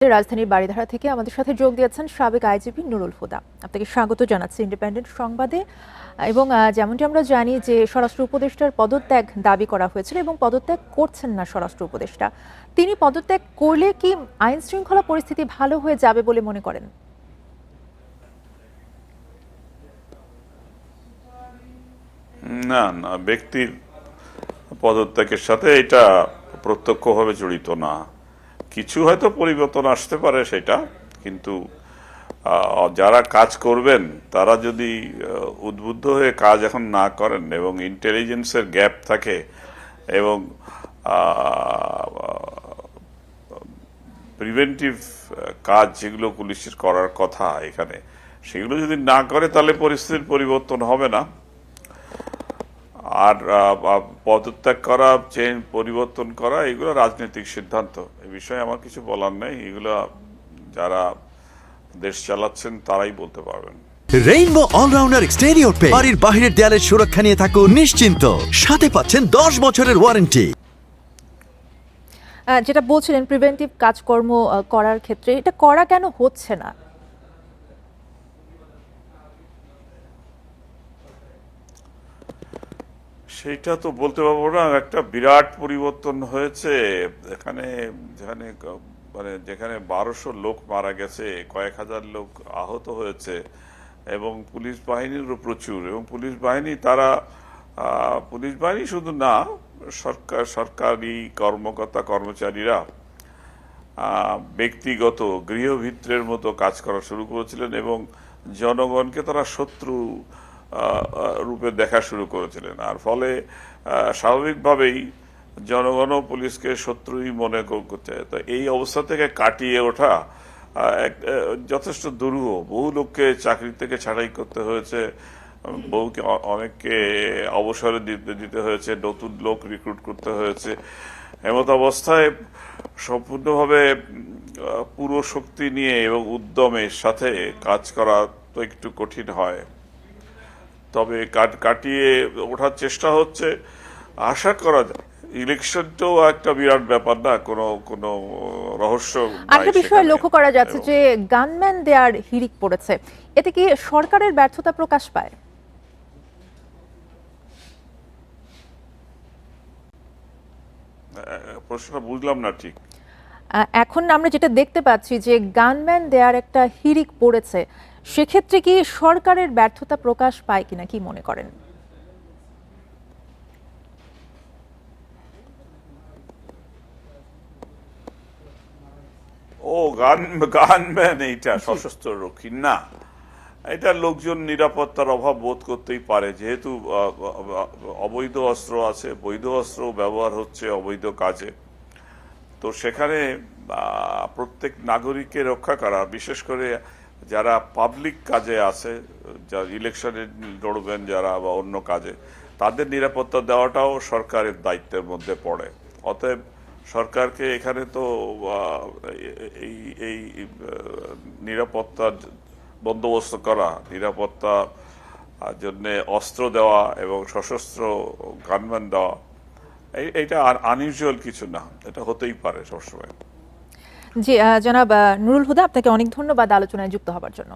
রাজধানীর বারিধারা থেকে আমাদের সাথে যোগ দিয়েছেন সাবেক আইজিপি নুরুল হুদা। আপনাকে স্বাগত জানাচ্ছি ইন্ডিপেন্ডেন্ট সংবাদে। এবং যেমনটি আমরা জানি যে স্বরাষ্ট্র উপদেষ্টার পদত্যাগ দাবি করা হয়েছিল এবং পদত্যাগ করছেন না স্বরাষ্ট্র উপদেষ্টা। তিনি পদত্যাগ করলে কি আইন শৃঙ্খলা পরিস্থিতি ভালো হয়ে যাবে বলে মনে করেন? না না, ব্যক্তির পদত্যাগের সাথে এটা প্রত্যক্ষভাবে জড়িত না। কিছু হয়তো পরিবর্তন আসতে পারে সেটা, কিন্তু যারা কাজ করবেন তারা যদি উদ্বুদ্ধ হয়ে কাজ এখন না করেন এবং ইন্টেলিজেন্সের গ্যাপ থাকে এবং প্রিভেন্টিভ কাজ যেগুলো পুলিশের করার কথা এখানে, সেগুলো যদি না করে তাহলে পরিস্থিতির পরিবর্তন হবে না। আর পদত্যাগ করা, চেঞ্জ, পরিবর্তন করা, এগুলো রাজনৈতিক সিদ্ধান্ত। এই বিষয়ে আমার কিছু বলার নেই। এগুলো যারা দেশ চালাচ্ছেন তারাই বলতে পারবেন। রেইনবো অলরাউন্ডার এক্সটেরিয়র পেইন্ট বাড়ির বাহিরের দেয়ালের সুরক্ষা নিয়ে থাকুন নিশ্চিন্ত। সাথে পাচ্ছেন 10 বছরের ওয়ারেন্টি। যেটা বলছিলেন প্রিভেন্টিভ কাজকর্ম করার ক্ষেত্রে এটা করা কেন হচ্ছে না? সেটা তো বলতে পারবো না। একটা বিরাট পরিবর্তন হয়েছে এখানে, যেখানে 1200 লোক মারা গেছে, কয়েক হাজার লোক আহত হয়েছে এবং পুলিশ বাহিনীরও প্রচুর। এবং পুলিশ বাহিনী শুধু না, সরকারি কর্মকর্তা কর্মচারীরা ব্যক্তিগত গৃহভিত্রের মতো কাজ করা শুরু করেছিলেন এবং জনগণকে তারা শত্রু রূপে দেখা শুরু করেছিলেন। আর ফলে স্বাভাবিকভাবেই জনগণও পুলিশকে শত্রুই মনে করছে। তো এই অবস্থা থেকে কাটিয়ে ওঠা যথেষ্ট দুরূহ। বহু লোককে চাকরি থেকে ছাঁটাই করতে হয়েছে, অনেককে অবসরে দিতে হয়েছে, নতুন লোক রিক্রুট করতে হয়েছে। এমত অবস্থায় সম্পূর্ণভাবে পুরো শক্তি নিয়ে এবং উদ্যমের সাথে কাজ করা তো একটু কঠিন হয়। তবে কাটিয়ে ওঠার চেষ্টা হচ্ছে। আশা করা যায় ইলেকশনটাও একটা বিরাট ব্যাপার না, কোনো রহস্য। আরেকটা বিষয় লক্ষ্য করা যাচ্ছে যে গানম্যান দেয়ার হিড়িক পড়েছে, এতে কি সরকারের ব্যর্থতা প্রকাশ পায়? প্রশ্নটা বুঝলাম না ঠিক। এখন আমরা যেটা দেখতে পাচ্ছি যে গানম্যান দেয়ার একটা হিড়িক পড়েছে, সেক্ষেত্রে কি সরকারের ব্যর্থতা প্রকাশ পায় কিনা, কি মনে করেন? গানম্যান এইটা সশস্ত্র রক্ষী না, এটা লোকজন নিরাপত্তার অভাব বোধ করতেই পারে। যেহেতু অবৈধ অস্ত্র আছে, বৈধ অস্ত্র ব্যবহার হচ্ছে অবৈধ কাজে, তো সেখানে প্রত্যেক নাগরিককে রক্ষা করা, বিশেষ করে যারা পাবলিক কাজে আছে, যারা ইলেকশনে লড়বেন যারা বা অন্য কাজে, তাদের নিরাপত্তা দেওয়াটাও সরকারের দায়িত্বের মধ্যে পড়ে। অতএব সরকারকে এখানে তো এই নিরাপত্তার বন্দোবস্ত করা, নিরাপত্তা জন্য অস্ত্র দেওয়া এবং সশস্ত্র গানম্যান দেওয়া, এইটা আর আনইউজুয়াল কিছু না, এটা হতেই পারে সবসময়। জি, জনাব নুরুল হুদা, আপনাকে অনেক ধন্যবাদ আলোচনায় যুক্ত হবার জন্য।